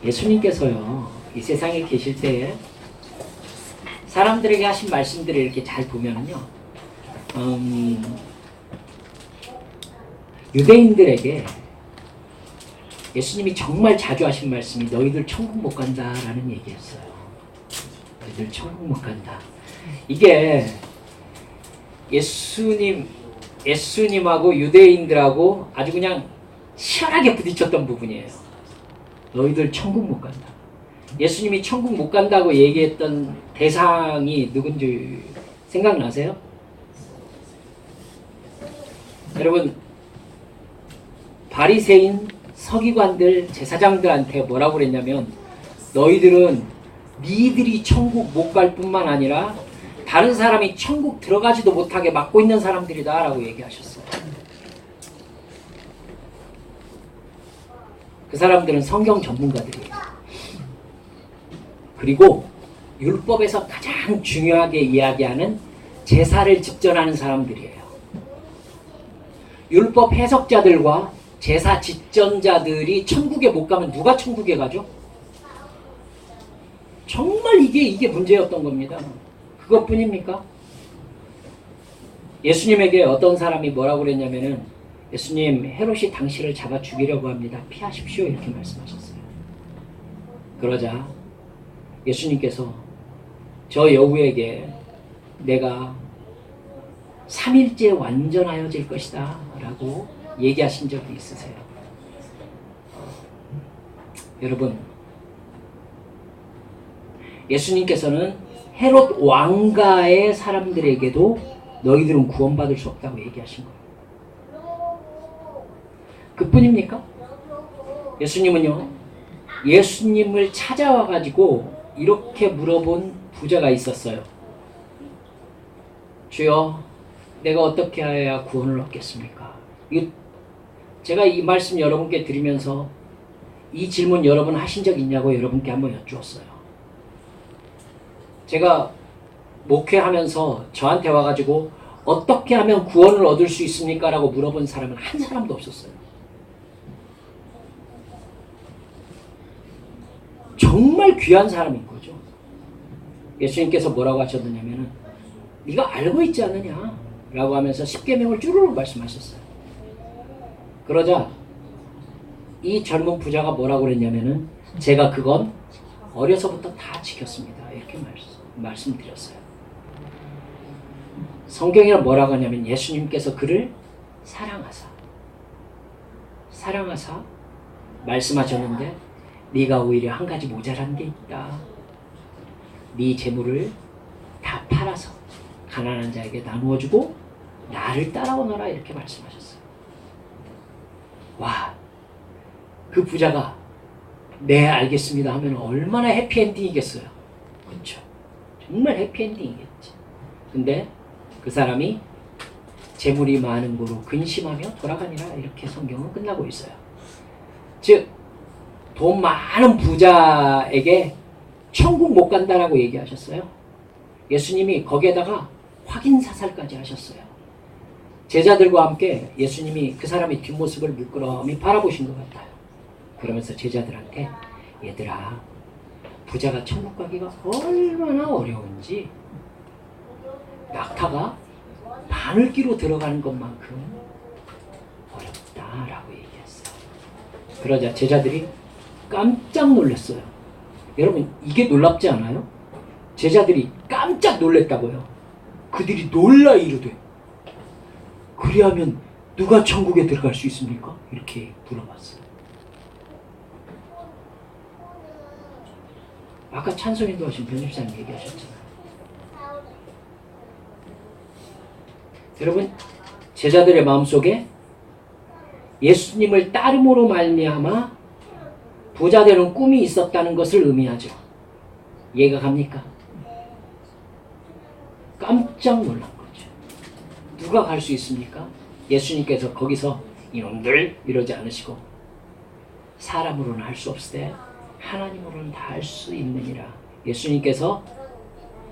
예수님께서요, 이 세상에 계실 때에 사람들에게 하신 말씀들을 이렇게 잘 보면요, 유대인들에게 예수님이 정말 자주 하신 말씀이 너희들 천국 못 간다라는 얘기였어요. 너희들 천국 못 간다. 이게 예수님하고 유대인들하고 아주 그냥 시원하게 부딪혔던 부분이에요. 너희들 천국 못 간다. 예수님이 천국 못 간다고 얘기했던 대상이 누군지 생각나세요? 여러분, 바리새인, 서기관들, 제사장들한테 뭐라고 그랬냐면 너희들은 니들이 천국 못 갈 뿐만 아니라 다른 사람이 천국 들어가지도 못하게 막고 있는 사람들이다 라고 얘기하셨어요. 그 사람들은 성경 전문가들이에요. 그리고 율법에서 가장 중요하게 이야기하는 제사를 집전하는 사람들이에요. 율법 해석자들과 제사 집전자들이 천국에 못 가면 누가 천국에 가죠? 정말 이게 문제였던 겁니다. 그것뿐입니까? 예수님에게 어떤 사람이 뭐라고 그랬냐면은 예수님, 헤롯이 당신을 잡아 죽이려고 합니다. 피하십시오. 이렇게 말씀하셨어요. 그러자 예수님께서 저 여우에게 내가 3일째 완전하여질 것이다 라고 얘기하신 적이 있으세요. 여러분, 예수님께서는 헤롯 왕가의 사람들에게도 너희들은 구원받을 수 없다고 얘기하신 거예요. 그뿐입니까? 예수님은요, 예수님을 찾아와가지고 이렇게 물어본 부자가 있었어요. 주여, 내가 어떻게 해야 구원을 얻겠습니까? 제가 이 말씀 여러분께 드리면서 이 질문 여러분 하신 적 있냐고 여러분께 한번 여쭈었어요. 제가 목회하면서 저한테 와가지고 어떻게 하면 구원을 얻을 수 있습니까? 라고 물어본 사람은 한 사람도 없었어요. 정말 귀한 사람인 거죠. 예수님께서 뭐라고 하셨느냐면은 네가 알고 있지 않느냐 라고 하면서 십계명을 쭈루룩 말씀하셨어요. 그러자 이 젊은 부자가 뭐라고 그랬냐면은 제가 그건 어려서부터 다 지켰습니다. 이렇게 말씀드렸어요. 성경에는 뭐라고 하냐면 예수님께서 그를 사랑하사 말씀하셨는데 네가 오히려 한 가지 모자란 게 있다. 네 재물을 다 팔아서 가난한 자에게 나누어주고 나를 따라오너라 이렇게 말씀하셨어요. 와, 그 부자가 네 알겠습니다 하면 얼마나 해피엔딩이겠어요. 그렇죠? 정말 해피엔딩이겠지. 근데 그 사람이 재물이 많은 고로 근심하며 돌아가니라 이렇게 성경은 끝나고 있어요. 즉 돈 많은 부자에게 천국 못 간다라고 얘기하셨어요. 예수님이 거기에다가 확인사살까지 하셨어요. 제자들과 함께 예수님이 그 사람의 뒷모습을 물끄러미 바라보신 것 같아요. 그러면서 제자들한테 얘들아, 부자가 천국 가기가 얼마나 어려운지 낙타가 바늘기로 들어가는 것만큼 어렵다라고 얘기했어요. 그러자 제자들이 깜짝 놀랐어요. 여러분, 이게 놀랍지 않아요? 제자들이 깜짝 놀랐다고요. 그들이 놀라 이르되 그리하면 누가 천국에 들어갈 수 있습니까? 이렇게 물어봤어요. 아까 찬송인도 하신 변집사님 얘기하셨잖아요. 여러분, 제자들의 마음속에 예수님을 따름으로 말미암아 부자 되는 꿈이 있었다는 것을 의미하죠. 이해가 갑니까? 깜짝 놀란 거죠. 누가 갈 수 있습니까? 예수님께서 거기서 이놈들 이러지 않으시고 사람으로는 할 수 없으되 하나님으로는 다 할 수 있느니라. 예수님께서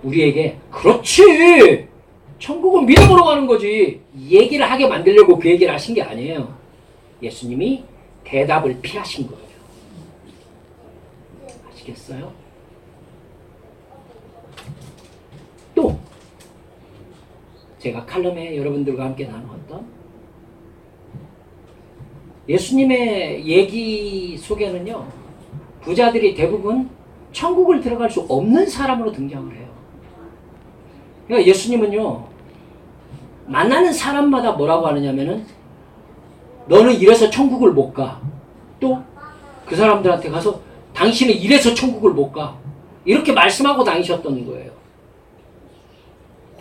우리에게 그렇지! 천국은 믿음으로 가는 거지. 얘기를 하게 만들려고 그 얘기를 하신 게 아니에요. 예수님이 대답을 피하신 거예요. 하시겠어요? 또 제가 칼럼에 여러분들과 함께 나누었던 예수님의 얘기 속에는요, 부자들이 대부분 천국을 들어갈 수 없는 사람으로 등장을 해요. 그러니까 예수님은요, 만나는 사람마다 뭐라고 하느냐면은 너는 이래서 천국을 못 가. 또 그 사람들한테 가서 당신은 이래서 천국을 못 가. 이렇게 말씀하고 다니셨던 거예요.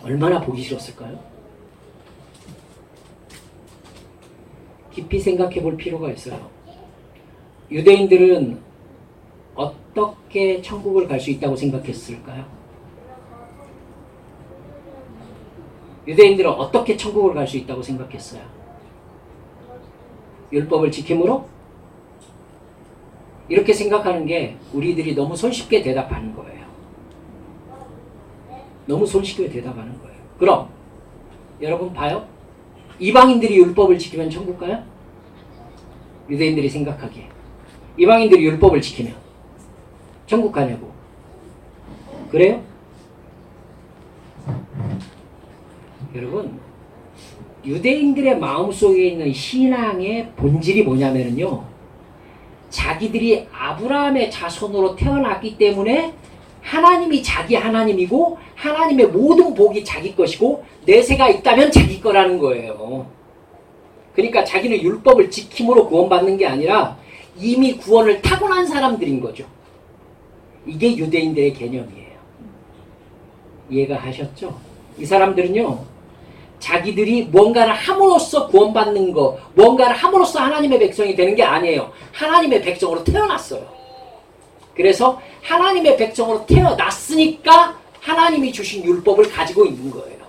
얼마나 보기 싫었을까요? 깊이 생각해 볼 필요가 있어요. 유대인들은 어떻게 천국을 갈 수 있다고 생각했을까요? 유대인들은 어떻게 천국을 갈 수 있다고 생각했어요? 율법을 지킴으로? 이렇게 생각하는 게 우리들이 너무 손쉽게 대답하는 거예요. 너무 손쉽게 대답하는 거예요. 그럼 여러분 봐요. 이방인들이 율법을 지키면 천국 가요? 유대인들이 생각하기에 이방인들이 율법을 지키면 천국 가냐고. 그래요? 여러분, 유대인들의 마음속에 있는 신앙의 본질이 뭐냐면요, 자기들이 아브라함의 자손으로 태어났기 때문에 하나님이 자기 하나님이고 하나님의 모든 복이 자기 것이고 내세가 있다면 자기 거라는 거예요. 그러니까 자기는 율법을 지킴으로 구원받는 게 아니라 이미 구원을 타고난 사람들인 거죠. 이게 유대인들의 개념이에요. 이해가 하셨죠? 이 사람들은요, 자기들이 뭔가를 함으로써 구원받는 거, 뭔가를 함으로써 하나님의 백성이 되는 게 아니에요. 하나님의 백성으로 태어났어요. 그래서 하나님의 백성으로 태어났으니까 하나님이 주신 율법을 가지고 있는 거예요.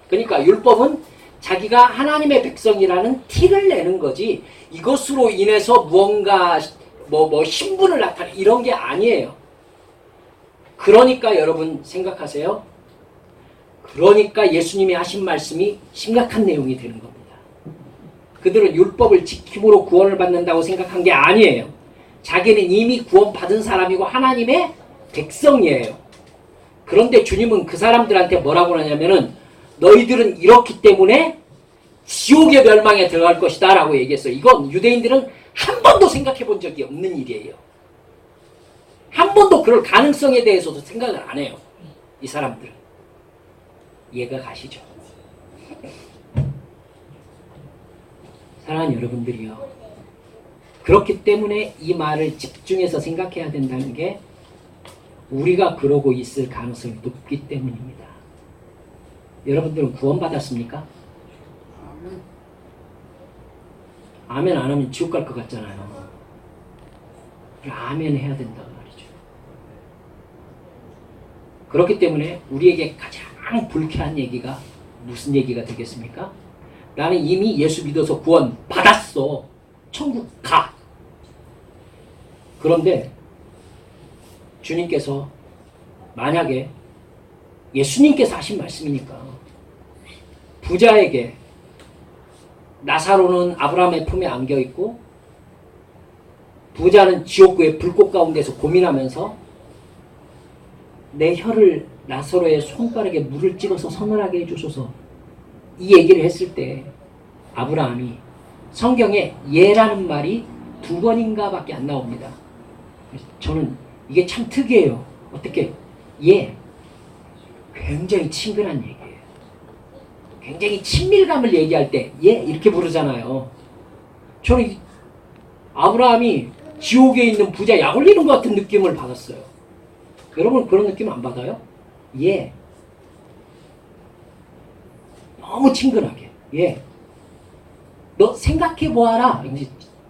그러니까 율법은 자기가 하나님의 백성이라는 티를 내는 거지, 이것으로 인해서 무언가 신분을 나타내 이런 게 아니에요. 그러니까 여러분 생각하세요. 그러니까 예수님이 하신 말씀이 심각한 내용이 되는 겁니다. 그들은 율법을 지킴으로 구원을 받는다고 생각한 게 아니에요. 자기는 이미 구원받은 사람이고 하나님의 백성이에요. 그런데 주님은 그 사람들한테 뭐라고 하냐면은 너희들은 이렇기 때문에 지옥의 멸망에 들어갈 것이다 라고 얘기했어요. 이건 유대인들은 한 번도 생각해 본 적이 없는 일이에요. 한 번도 그럴 가능성에 대해서도 생각을 안 해요. 이 사람들은. 이해가 가시죠? 사랑하는 여러분들이요, 그렇기 때문에 이 말을 집중해서 생각해야 된다는 게 우리가 그러고 있을 가능성이 높기 때문입니다. 여러분들은 구원받았습니까? 아멘 안 하면 지옥 갈 것 같잖아요. 아멘 해야 된다고 말이죠. 그렇기 때문에 우리에게 가장 불쾌한 얘기가 무슨 얘기가 되겠습니까? 나는 이미 예수 믿어서 구원 받았어. 천국 가. 그런데 주님께서 만약에 예수님께서 하신 말씀이니까 부자에게 나사로는 아브라함의 품에 안겨 있고 부자는 지옥구의 불꽃 가운데서 고민하면서 내 혀를 나사로의 손가락에 물을 찍어서 서늘하게 해주소서, 이 얘기를 했을 때 아브라함이, 성경에 예라는 말이 2번인가 밖에 안 나옵니다. 저는 이게 참 특이해요. 어떻게 예, 굉장히 친근한 얘기예요. 굉장히 친밀감을 얘기할 때 예 이렇게 부르잖아요. 저는 아브라함이 지옥에 있는 부자 약 올리는 것 같은 느낌을 받았어요. 여러분 그런 느낌 안 받아요? 예. 너무 친근하게. 예. 너 생각해 보아라.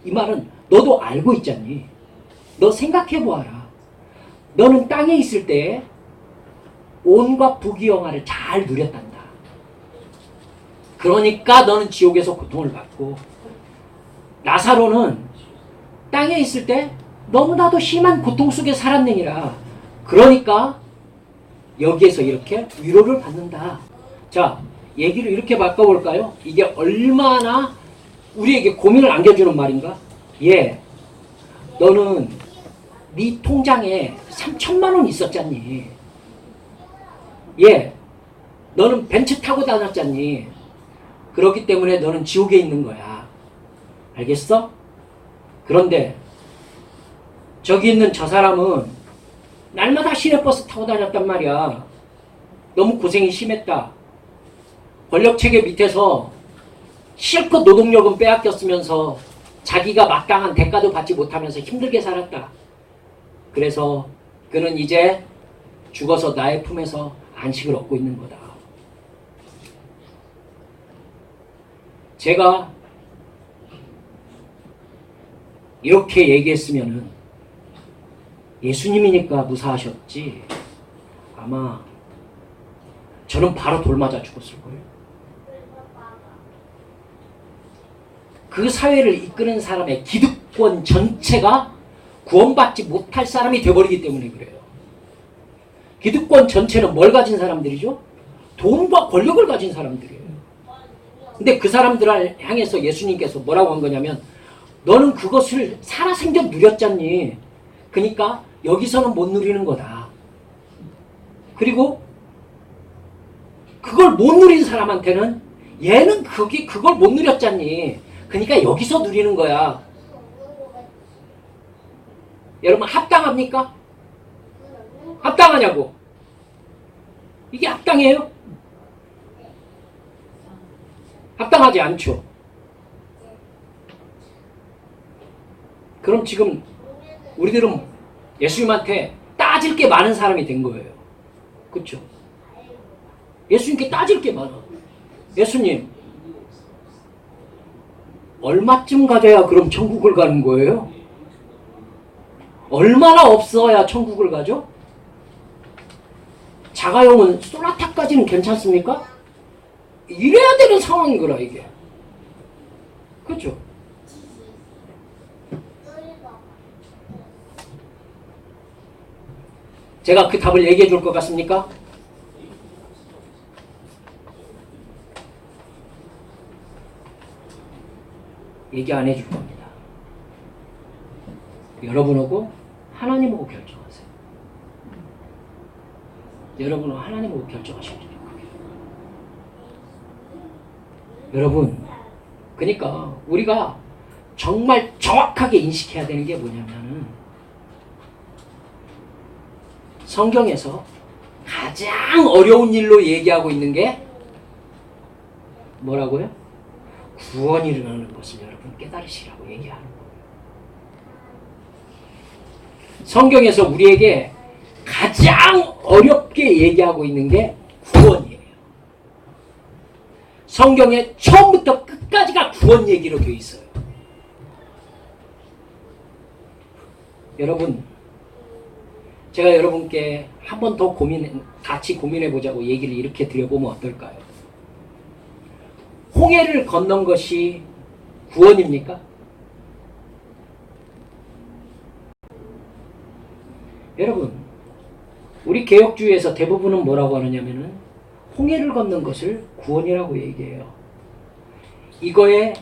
이 말은 너도 알고 있잖니. 너 생각해 보아라. 너는 땅에 있을 때 온갖 부귀영화를 잘 누렸단다. 그러니까 너는 지옥에서 고통을 받고, 나사로는 땅에 있을 때 너무나도 심한 고통 속에 살았느니라. 그러니까 여기에서 이렇게 위로를 받는다. 자, 얘기를 이렇게 바꿔볼까요? 이게 얼마나 우리에게 고민을 안겨주는 말인가? 예, 너는 네 통장에 3천만 원 있었잖니. 예, 너는 벤츠 타고 다녔잖니. 그렇기 때문에 너는 지옥에 있는 거야. 알겠어? 그런데 저기 있는 저 사람은 날마다 시내버스 타고 다녔단 말이야. 너무 고생이 심했다. 권력체계 밑에서 실컷 노동력은 빼앗겼으면서 자기가 마땅한 대가도 받지 못하면서 힘들게 살았다. 그래서 그는 이제 죽어서 나의 품에서 안식을 얻고 있는 거다. 제가 이렇게 얘기했으면은 예수님이니까 무사하셨지, 아마 저는 바로 돌 맞아 죽었을걸요. 그 사회를 이끄는 사람의 기득권 전체가 구원받지 못할 사람이 되어버리기 때문에 그래요. 기득권 전체는 뭘 가진 사람들이죠? 돈과 권력을 가진 사람들이에요. 근데 그 사람들을 향해서 예수님께서 뭐라고 한 거냐면, 너는 그것을 살아생전 누렸잖니. 그러니까 여기서는 못 누리는 거다. 그리고 그걸 못 누린 사람한테는 얘는 그걸 못 누렸잖니. 그러니까 여기서 누리는 거야. 여러분, 합당합니까? 합당하냐고. 이게 합당해요? 합당하지 않죠. 그럼 지금 우리들은 예수님한테 따질 게 많은 사람이 된 거예요. 그렇죠? 예수님께 따질 게 많아. 예수님, 얼마쯤 가져야 그럼 천국을 가는 거예요? 얼마나 없어야 천국을 가죠? 자가용은 소나타까지는 괜찮습니까? 이래야 되는 상황인 거라, 이게. 그렇죠? 제가 그 답을 얘기해 줄 것 같습니까? 얘기 안 해줄 겁니다. 여러분하고 하나님하고 결정하세요. 여러분은 하나님하고 결정하시면 돼요. 여러분, 그러니까 우리가 정말 정확하게 인식해야 되는 게 뭐냐면은, 성경에서 가장 어려운 일로 얘기하고 있는 게 뭐라고요? 구원이 일어나는 것을 여러분 깨달으시라고 얘기하는 거예요. 성경에서 우리에게 가장 어렵게 얘기하고 있는 게 구원이에요. 성경에 처음부터 끝까지가 구원 얘기로 되어 있어요. 여러분, 제가 여러분께 한 번 더 같이 고민해 보자고 얘기를 이렇게 드려보면 어떨까요? 홍해를 건넌 것이 구원입니까? 여러분, 우리 개혁주의에서 대부분은 뭐라고 하느냐면은 홍해를 건넌 것을 구원이라고 얘기해요. 이거에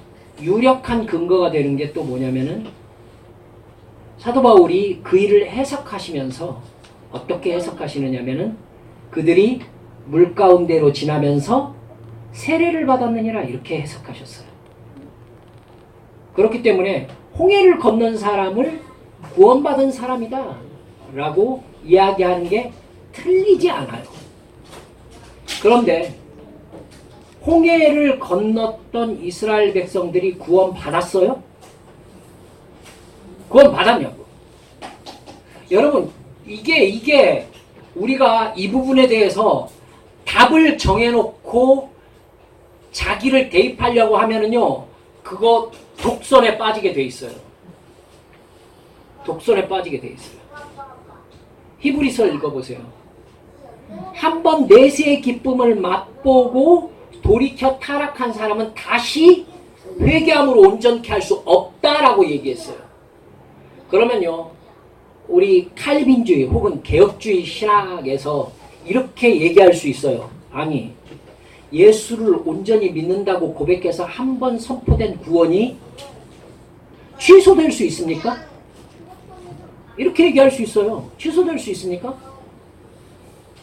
유력한 근거가 되는 게 또 뭐냐면은, 사도 바울이 그 일을 해석하시면서 어떻게 해석하시느냐면은, 그들이 물 가운데로 지나면서 세례를 받았느니라, 이렇게 해석하셨어요. 그렇기 때문에 홍해를 건넌 사람을 구원받은 사람이다 라고 이야기하는 게 틀리지 않아요. 그런데 홍해를 건넜던 이스라엘 백성들이 구원받았어요? 구원받았냐고. 여러분, 이게 우리가 이 부분에 대해서 답을 정해놓고 자기를 대입하려고 하면은요, 그거 독선에 빠지게 돼 있어요. 독선에 빠지게 돼 있어요. 히브리서 읽어보세요. 한번 내세의 기쁨을 맛보고 돌이켜 타락한 사람은 다시 회개함으로 온전케 할 수 없다라고 얘기했어요. 그러면요, 우리 칼빈주의 혹은 개혁주의 신학에서 이렇게 얘기할 수 있어요. 아니, 예수를 온전히 믿는다고 고백해서 한 번 선포된 구원이 취소될 수 있습니까? 이렇게 얘기할 수 있어요. 취소될 수 있습니까?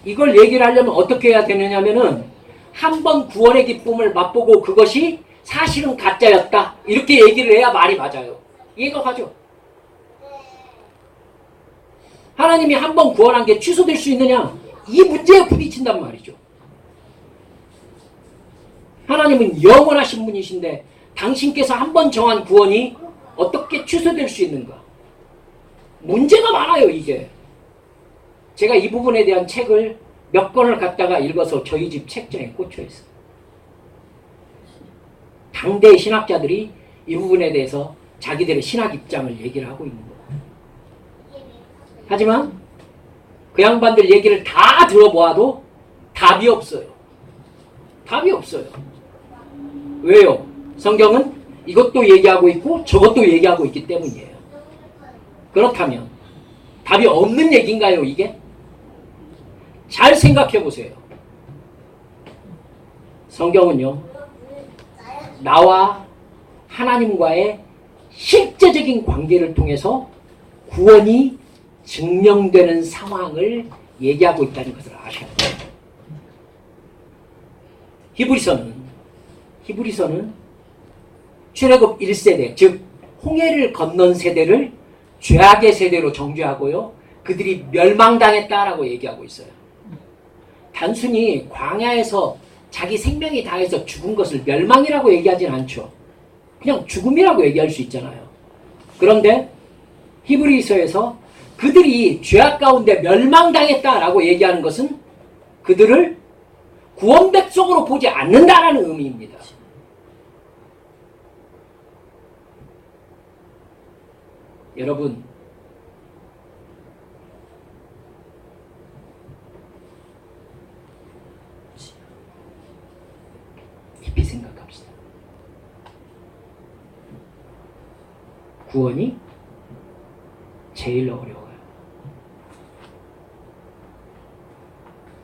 이걸 얘기를 하려면 어떻게 해야 되느냐면은 한 번 구원의 기쁨을 맛보고 그것이 사실은 가짜였다. 이렇게 얘기를 해야 말이 맞아요. 이해가 가죠? 하나님이 한 번 구원한 게 취소될 수 있느냐? 이 문제에 부딪힌단 말이죠. 하나님은 영원하신 분이신데 당신께서 한 번 정한 구원이 어떻게 취소될 수 있는가? 문제가 많아요, 이게. 제가 이 부분에 대한 책을 몇 권을 갖다가 읽어서 저희 집 책장에 꽂혀 있어요. 당대 신학자들이 이 부분에 대해서 자기들의 신학 입장을 얘기를 하고 있는 거예요. 하지만 그 양반들 얘기를 다 들어보아도 답이 없어요. 답이 없어요. 왜요? 성경은 이것도 얘기하고 있고 저것도 얘기하고 있기 때문이에요. 그렇다면 답이 없는 얘기인가요, 이게? 잘 생각해 보세요. 성경은요, 나와 하나님과의 실제적인 관계를 통해서 구원이 증명되는 상황을 얘기하고 있다는 것을 아셔야 돼요. 히브리서는 출애굽 1세대, 즉 홍해를 건넌 세대를 죄악의 세대로 정죄하고요, 그들이 멸망당했다라고 얘기하고 있어요. 단순히 광야에서 자기 생명이 다해서 죽은 것을 멸망이라고 얘기하진 않죠. 그냥 죽음이라고 얘기할 수 있잖아요. 그런데 히브리서에서 그들이 죄악 가운데 멸망당했다라고 얘기하는 것은 그들을 구원 백성으로 보지 않는다라는 의미입니다. 여러분, 깊이 생각합시다. 구원이 제일 어려워요.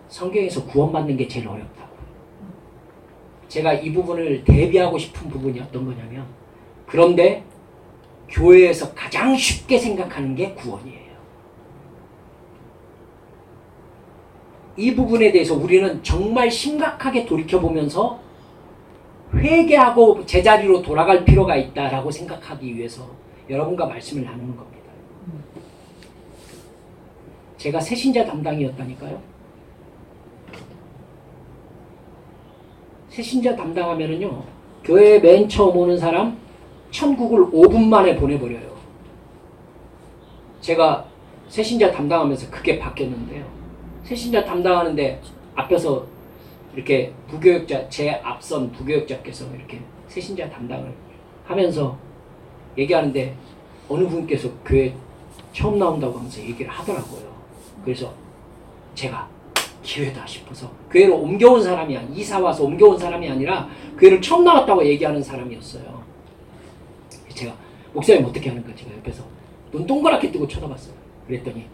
성경에서 구원받는 게 제일 어렵다고. 제가 이 부분을 대비하고 싶은 부분이 어떤 거냐면, 그런데 교회에서 가장 쉽게 생각하는 게 구원이에요. 이 부분에 대해서 우리는 정말 심각하게 돌이켜보면서 회개하고 제자리로 돌아갈 필요가 있다라고 생각하기 위해서 여러분과 말씀을 나누는 겁니다. 제가 새신자 담당이었다니까요. 새신자 담당하면은요, 교회에 맨 처음 오는 사람 천국을 5분 만에 보내버려요. 제가 새신자 담당하면서 그게 바뀌었는데요. 새신자 담당하는데 앞에서 이렇게 부교육자, 제 앞선 부교육자께서 이렇게 새신자 담당을 하면서 얘기하는데 어느 분께서 교회 처음 나온다고 하면서 얘기를 하더라고요. 그래서 제가 기회다 싶어서 교회로 옮겨온 사람이 이사 와서 옮겨온 사람이 아니라 교회를 처음 나왔다고 얘기하는 사람이었어요. 제가 목사님 어떻게 하는 거 제가 옆에서 눈 동그랗게 뜨고 쳐다봤어요. 그랬더니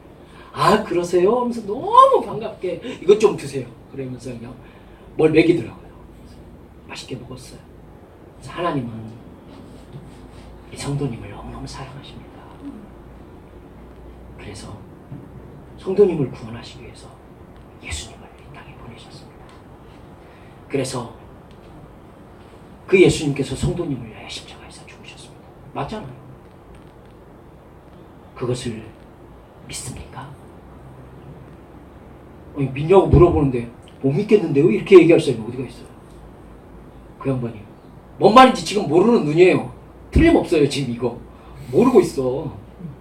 아 그러세요? 하면서 너무 반갑게 이것 좀 드세요. 그러면서 그냥 뭘 먹이더라고요. 맛있게 먹었어요. 그래서 하나님은 이 성도님을 너무너무 사랑하십니다. 그래서 성도님을 구원하시기 위해서 예수님을 이 땅에 보내셨습니다. 그래서 그 예수님께서 성도님을 위해 십자가에서 죽으셨습니다. 맞잖아요. 그것을 믿습니까? 믿냐고 물어보는데 못 믿겠는데요? 이렇게 얘기할 사람이 어디가 있어요? 그 양반이 뭔 말인지 지금 모르는 눈이에요. 틀림없어요. 지금 이거 모르고 있어.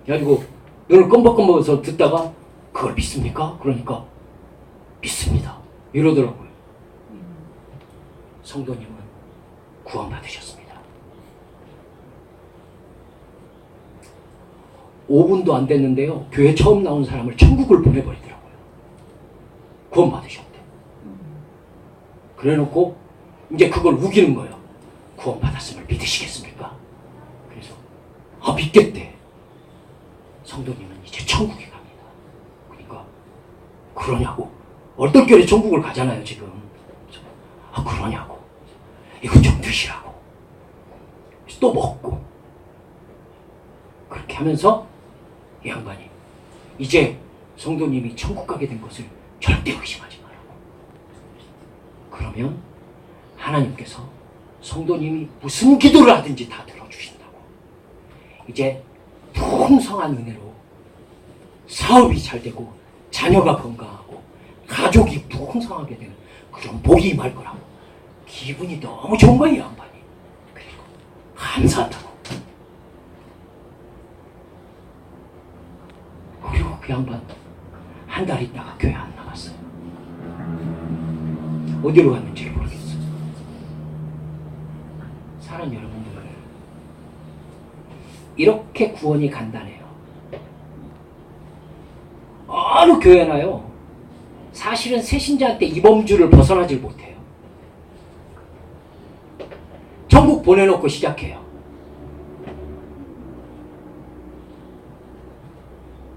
그래가지고 눈을 껌벅껌벅해서 듣다가 그걸 믿습니까? 그러니까 믿습니다. 이러더라고요. 성도님은 구원받으셨습니다. 5분도 안 됐는데요. 교회 처음 나온 사람을 천국을 보내버리더라고요. 구원받으셨대. 그래놓고 이제 그걸 우기는 거예요. 구원받았음을 믿으시겠습니까? 그래서 믿겠대. 성도님은 이제 천국에 갑니다. 그러니까 그러냐고. 얼떨결에 천국을 가잖아요 지금. 그러냐고. 이거 좀 드시라고. 또 먹고. 그렇게 하면서 이 양반이 이제 성도님이 천국 가게 된 것을 절대 의심하지 말라고. 그러면 하나님께서 성도님이 무슨 기도를 하든지 다 들어주신다고. 이제 풍성한 은혜로 사업이 잘 되고 자녀가 건강하고 가족이 풍성하게 되는 그런 복이 임할 거라고. 기분이 너무 좋은 거예요, 양반이. 그리고 감사하다고. 그리고 그 양반 한 달 있다가 교회 안 나갔어요. 어디로 갔는지 모르겠어요. 사랑하는 여러분들, 이렇게 구원이 간단해요. 어느 교회나요, 사실은 새신자한테 이 범주를 벗어나질 못해요. 전국 보내놓고 시작해요.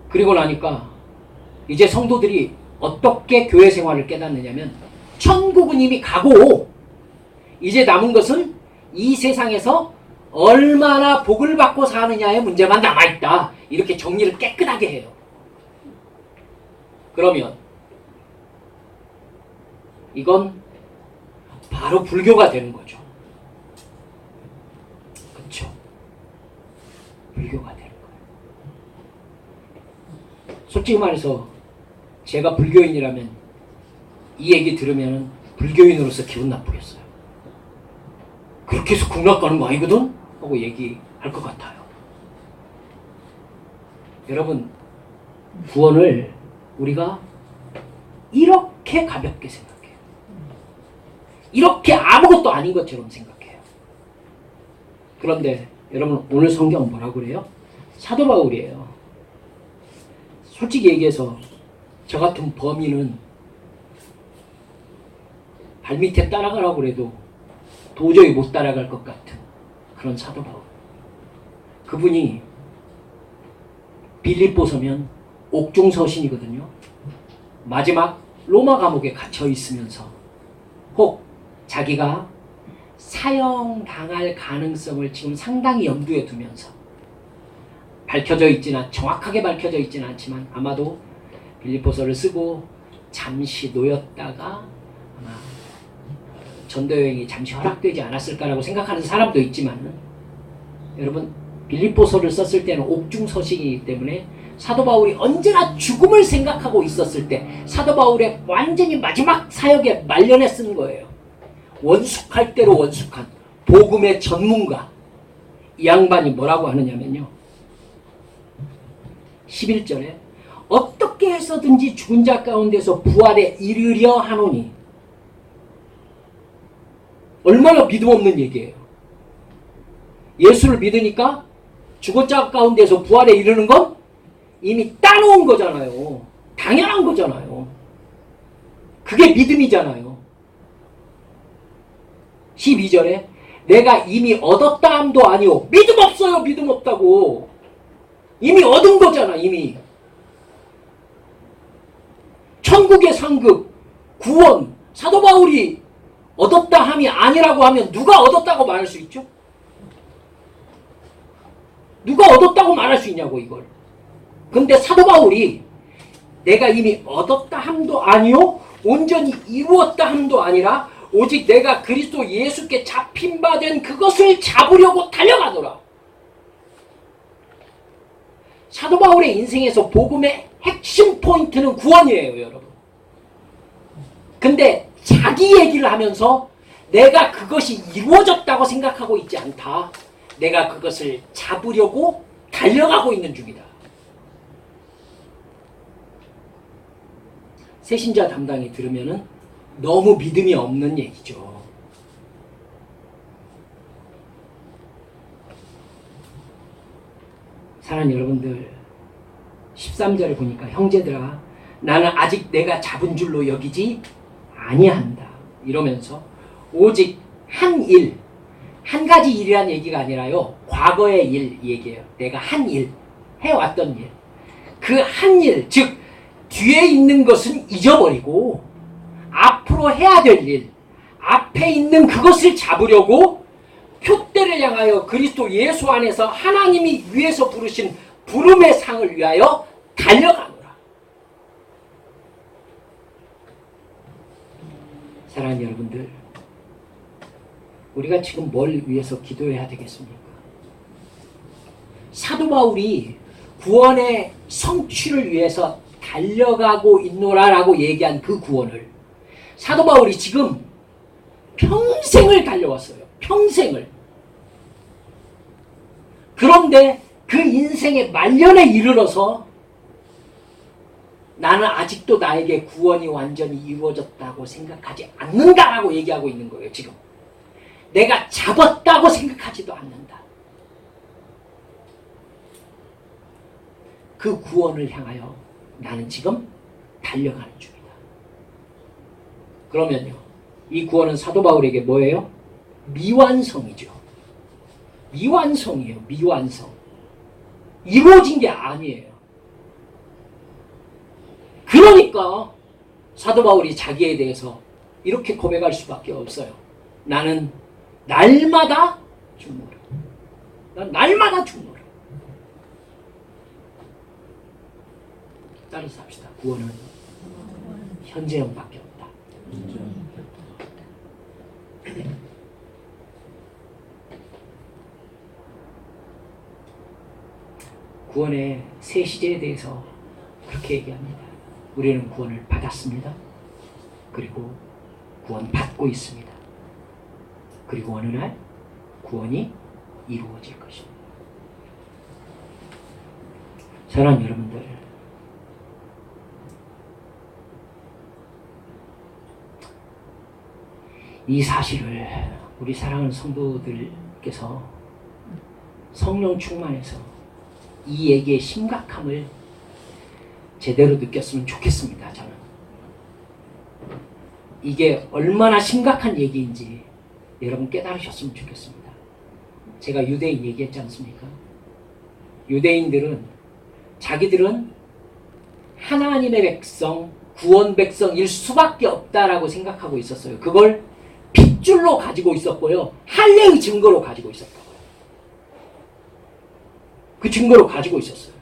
그리고 나니까 이제 성도들이 어떻게 교회 생활을 깨닫느냐면, 천국은 이미 가고 이제 남은 것은 이 세상에서 얼마나 복을 받고 사느냐의 문제만 남아있다. 이렇게 정리를 깨끗하게 해요. 그러면 이건 바로 불교가 되는 거죠. 그렇죠? 불교가 되는 거예요. 솔직히 말해서 제가 불교인이라면 이 얘기 들으면 불교인으로서 기분 나쁘겠어요. 그렇게 해서 극락 가는 거 아니거든? 하고 얘기할 것 같아요. 여러분, 구원을 우리가 이렇게 가볍게 생각해요. 이렇게 아무것도 아닌 것처럼 생각해요. 그런데 여러분, 오늘 성경 뭐라고 그래요? 사도 바울이에요. 솔직히 얘기해서 저 같은 범인은 발밑에 따라가라고 그래도 도저히 못 따라갈 것 같은 그런 사도 바울. 그분이 빌립보서면 옥중서신이거든요. 마지막 로마 감옥에 갇혀 있으면서 혹 자기가 사형당할 가능성을 지금 상당히 염두에 두면서 정확하게 밝혀져 있지는 않지만 아마도 빌립보서를 쓰고 잠시 놓였다가 아마 전도 여행이 잠시 허락되지 않았을까라고 생각하는 사람도 있지만, 여러분, 빌립보서를 썼을 때는 옥중서신이기 때문에 사도 바울이 언제나 죽음을 생각하고 있었을 때 사도 바울의 완전히 마지막 사역에 말년에 쓴 거예요. 원숙할 대로 원숙한 복음의 전문가. 이 양반이 뭐라고 하느냐면요, 11절에 어떻게 해서든지 죽은 자 가운데서 부활에 이르려 하노니. 얼마나 믿음 없는 얘기예요. 예수를 믿으니까 죽은 자 가운데서 부활에 이르는 건 이미 따놓은 거잖아요. 당연한 거잖아요. 그게 믿음이잖아요. 12절에 내가 이미 얻었다 함도 아니오. 믿음 없어요. 믿음 없다고. 이미 얻은 거잖아. 이미. 천국의 상급, 구원, 사도 바울이 얻었다 함이 아니라고 하면 누가 얻었다고 말할 수 있죠? 누가 얻었다고 말할 수 있냐고, 이걸. 근데 사도 바울이 내가 이미 얻었다 함도 아니요, 온전히 이루었다 함도 아니라 오직 내가 그리스도 예수께 잡힌 바 된 그것을 잡으려고 달려가더라. 사도 바울의 인생에서 복음의 핵심 포인트는 구원이에요, 여러분. 근데 자기 얘기를 하면서 내가 그것이 이루어졌다고 생각하고 있지 않다. 내가 그것을 잡으려고 달려가고 있는 중이다. 새신자 담당이 들으면은 너무 믿음이 없는 얘기죠. 사랑하는 여러분들, 13절에 보니까 형제들아 나는 아직 내가 잡은 줄로 여기지 아니한다 이러면서 오직 한 일, 한 가지 일이란 얘기가 아니라요, 과거의 일 얘기해요. 내가 한 일, 해왔던 일, 그 한 일, 즉 뒤에 있는 것은 잊어버리고 앞으로 해야 될 일, 앞에 있는 그것을 잡으려고 표대를 향하여 그리스도 예수 안에서 하나님이 위에서 부르신 부름의 상을 위하여 달려가는 거예요. 사랑하는 여러분들, 우리가 지금 뭘 위해서 기도해야 되겠습니까? 사도 바울이 구원의 성취를 위해서 달려가고 있노라라고 얘기한 그 구원을 사도 바울이 지금 평생을 달려왔어요. 평생을. 그런데 그 인생의 말년에 이르러서 나는 아직도 나에게 구원이 완전히 이루어졌다고 생각하지 않는다라고 얘기하고 있는 거예요. 지금 내가 잡았다고 생각하지도 않는다. 그 구원을 향하여 나는 지금 달려가는 중이다. 그러면요, 이 구원은 사도 바울에게 뭐예요? 미완성이죠. 미완성이에요. 미완성. 이루어진 게 아니에요. 그러니까 사도 바울이 자기에 대해서 이렇게 고백할 수밖에 없어요. 나는 날마다 죽노라. 난 날마다 죽노라. 따라서 합시다. 구원은 현재형밖에 없다. 구원의 세 시제에 대해서 그렇게 얘기합니다. 우리는 구원을 받았습니다. 그리고 구원받고 있습니다. 그리고 어느 날 구원이 이루어질 것입니다. 사랑하는 여러분들, 이 사실을 우리 사랑하는 성도들께서 성령 충만해서 이 얘기의 심각함을 제대로 느꼈으면 좋겠습니다. 저는 이게 얼마나 심각한 얘기인지 여러분 깨달으셨으면 좋겠습니다. 제가 유대인 얘기했지 않습니까? 유대인들은 자기들은 하나님의 백성, 구원 백성일 수밖에 없다라고 생각하고 있었어요. 그걸 핏줄로 가지고 있었고요, 할례의 증거로 가지고 있었다고요. 그 증거로 가지고 있었어요.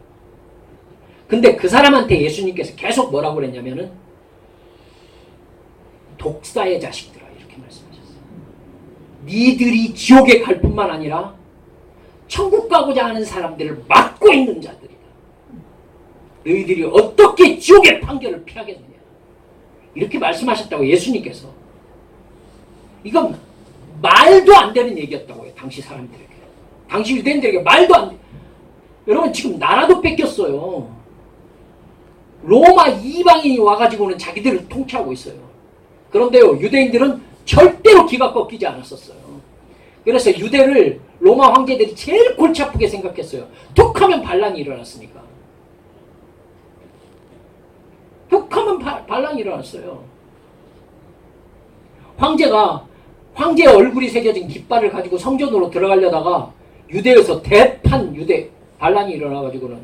근데 그 사람한테 예수님께서 계속 뭐라고 그랬냐면은 독사의 자식들아, 이렇게 말씀하셨어요. 니들이 지옥에 갈 뿐만 아니라 천국 가고자 하는 사람들을 막고 있는 자들이다. 너희들이 어떻게 지옥의 판결을 피하겠느냐, 이렇게 말씀하셨다고 예수님께서. 이건 말도 안 되는 얘기였다고요. 당시 사람들에게, 당시 유대인들에게 말도 안 돼. 여러분, 지금 나라도 뺏겼어요. 로마 이방인이 와가지고는 자기들을 통치하고 있어요. 그런데요, 유대인들은 절대로 기가 꺾이지 않았었어요. 그래서 유대를 로마 황제들이 제일 골치 아프게 생각했어요. 툭하면 반란이 일어났으니까. 툭하면 반란이 일어났어요. 황제의 얼굴이 새겨진 깃발을 가지고 성전으로 들어가려다가 유대에서 대판 유대 반란이 일어나가지고는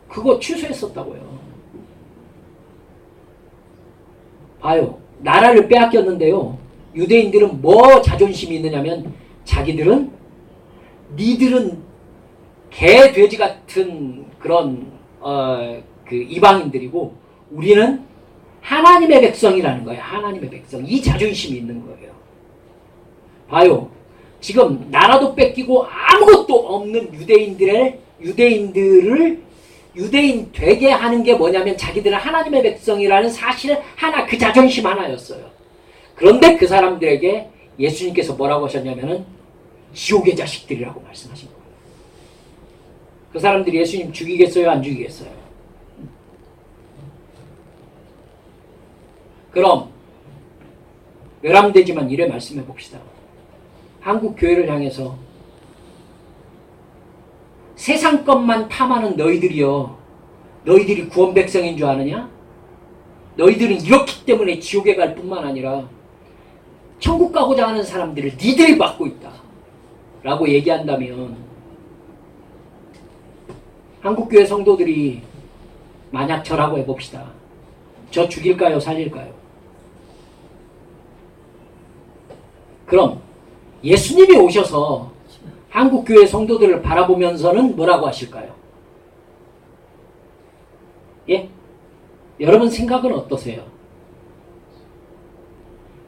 그거 취소했었다고요. 봐요. 나라를 빼앗겼는데요, 유대인들은 뭐 자존심이 있느냐면 자기들은 니들은 개, 돼지 같은 그런 그 이방인들이고 우리는 하나님의 백성이라는 거예요. 하나님의 백성. 이 자존심이 있는 거예요. 봐요. 지금 나라도 뺏기고 아무것도 없는 유대인들을 유대인 되게 하는 게 뭐냐면 자기들은 하나님의 백성이라는 사실 하나, 그 자존심 하나였어요. 그런데 그 사람들에게 예수님께서 뭐라고 하셨냐면은 지옥의 자식들이라고 말씀하신 거예요. 그 사람들이 예수님 죽이겠어요? 안 죽이겠어요? 그럼 외람되지만 이래 말씀해 봅시다. 한국 교회를 향해서 세상 것만 탐하는 너희들이요, 너희들이 구원 백성인 줄 아느냐? 너희들은 이렇기 때문에 지옥에 갈 뿐만 아니라 천국 가고자 하는 사람들을 니들이 막고 있다 라고 얘기한다면 한국교회 성도들이 만약 저라고 해봅시다. 저 죽일까요? 살릴까요? 그럼 예수님이 오셔서 한국교회 성도들을 바라보면서는 뭐라고 하실까요? 예? 여러분 생각은 어떠세요?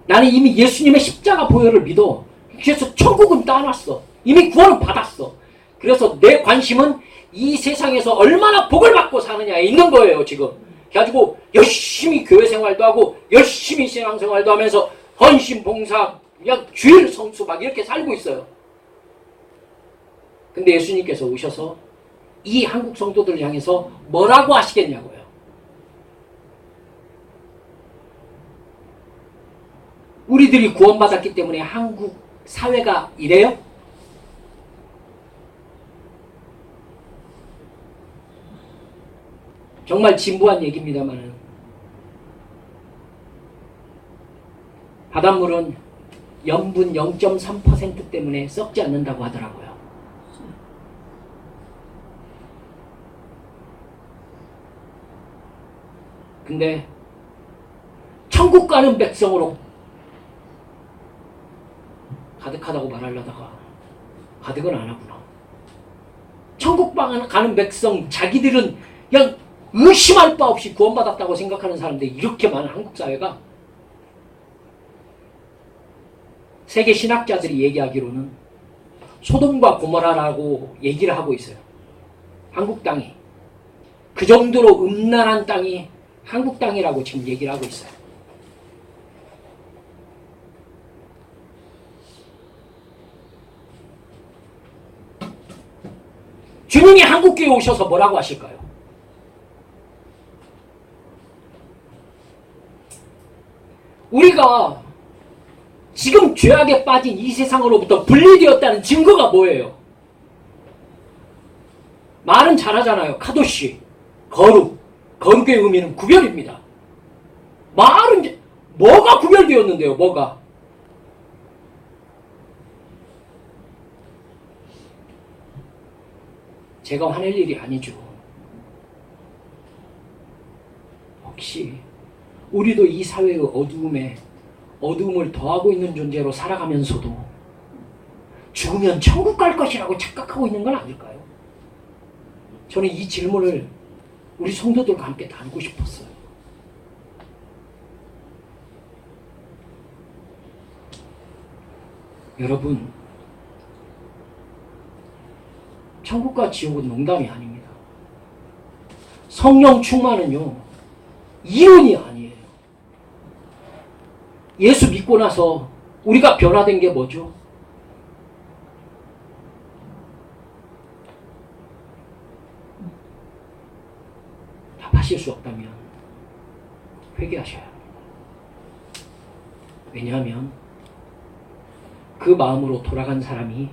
나는 이미 예수님의 십자가 보혈을 믿어. 그래서 천국은 따놨어. 이미 구원은 받았어. 그래서 내 관심은 이 세상에서 얼마나 복을 받고 사느냐에 있는 거예요, 지금. 그래가지고 열심히 교회 생활도 하고 열심히 신앙생활도 하면서 헌신, 봉사, 그냥 주일 성수 막 이렇게 살고 있어요. 근데 예수님께서 오셔서 이 한국 성도들을 향해서 뭐라고 하시겠냐고요. 우리들이 구원받았기 때문에 한국 사회가 이래요? 정말 진부한 얘기입니다만 바닷물은 염분 0.3% 때문에 썩지 않는다고 하더라고요. 근데 천국 가는 백성으로 가득하다고 말하려다가 가득은 안 하구나. 천국 가는 백성 자기들은 그냥 의심할 바 없이 구원받았다고 생각하는 사람들이 이렇게 많은 한국 사회가 세계 신학자들이 얘기하기로는 소돔과 고모라라고 얘기를 하고 있어요. 한국 땅이. 그 정도로 음란한 땅이 한국 땅이라고 지금 얘기를 하고 있어요. 주님이 한국교회에 오셔서 뭐라고 하실까요? 우리가 지금 죄악에 빠진 이 세상으로부터 분리되었다는 증거가 뭐예요? 말은 잘하잖아요. 카도시, 거룩. 거룩의 의미는 구별입니다. 말은 뭐가 구별되었는데요? 뭐가? 제가 화낼 일이 아니죠. 혹시 우리도 이 사회의 어두움을 더하고 있는 존재로 살아가면서도 죽으면 천국 갈 것이라고 착각하고 있는 건 아닐까요? 저는 이 질문을 우리 성도들과 함께 나누고 싶었어요. 여러분, 천국과 지옥은 농담이 아닙니다. 성령 충만은요, 이론이 아니에요. 예수 믿고 나서 우리가 변화된 게 뭐죠? 답하실 수 없다면 회개하셔야 합니다. 왜냐하면 그 마음으로 돌아간 사람이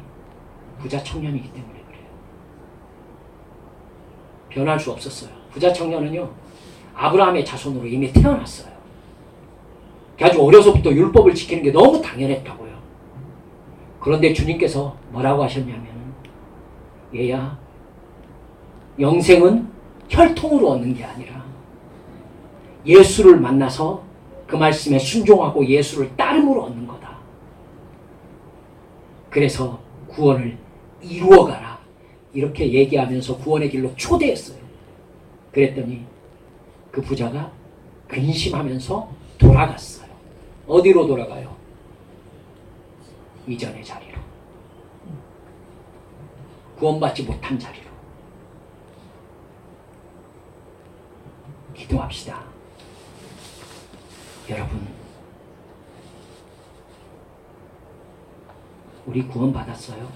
부자 청년이기 때문에 그래요. 변할 수 없었어요. 부자 청년은요, 아브라함의 자손으로 이미 태어났어요. 아주 어려서부터 율법을 지키는 게 너무 당연했다고요. 그런데 주님께서 뭐라고 하셨냐면, 얘야, 영생은 혈통으로 얻는 게 아니라 예수를 만나서 그 말씀에 순종하고 예수를 따름으로 얻는 거다. 그래서 구원을 이루어가라. 이렇게 얘기하면서 구원의 길로 초대했어요. 그랬더니 그 부자가 근심하면서 돌아갔어요. 어디로 돌아가요? 이전의 자리로. 구원받지 못한 자리로. 기도합시다. 여러분, 우리 구원받았어요?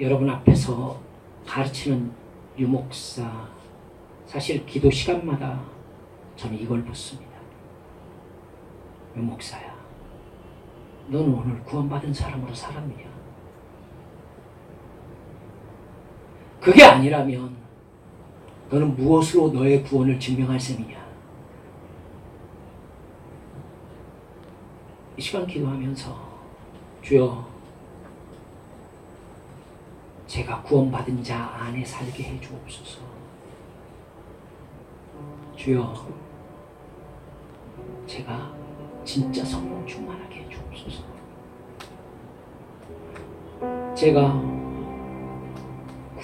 여러분 앞에서 가르치는 유목사, 사실 기도 시간마다 저는 이걸 묻습니다. 유목사야, 너는 오늘 구원받은 사람으로 살았느냐? 그게 아니라면 너는 무엇으로 너의 구원을 증명할 셈이냐? 이 시간 기도하면서 주여, 제가 구원받은 자 안에 살게 해 주옵소서. 주여, 제가 진짜 성령 충만하게 해 주옵소서. 제가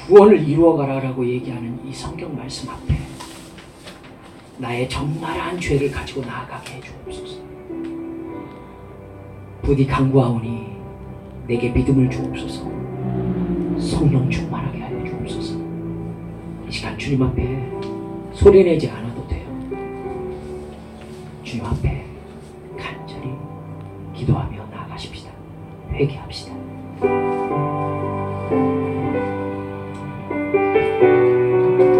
구원을 이루어가라라고 얘기하는 이 성경 말씀 앞에 나의 적나라한 죄를 가지고 나아가게 해 주옵소서. 부디 간구하오니 내게 믿음을 주옵소서. 성령 충만하게 하여 주옵소서. 이 시간 주님 앞에 소리내지 않아도 돼요. 주님 앞에 간절히 기도하며 나아가십시다. 회개합시다.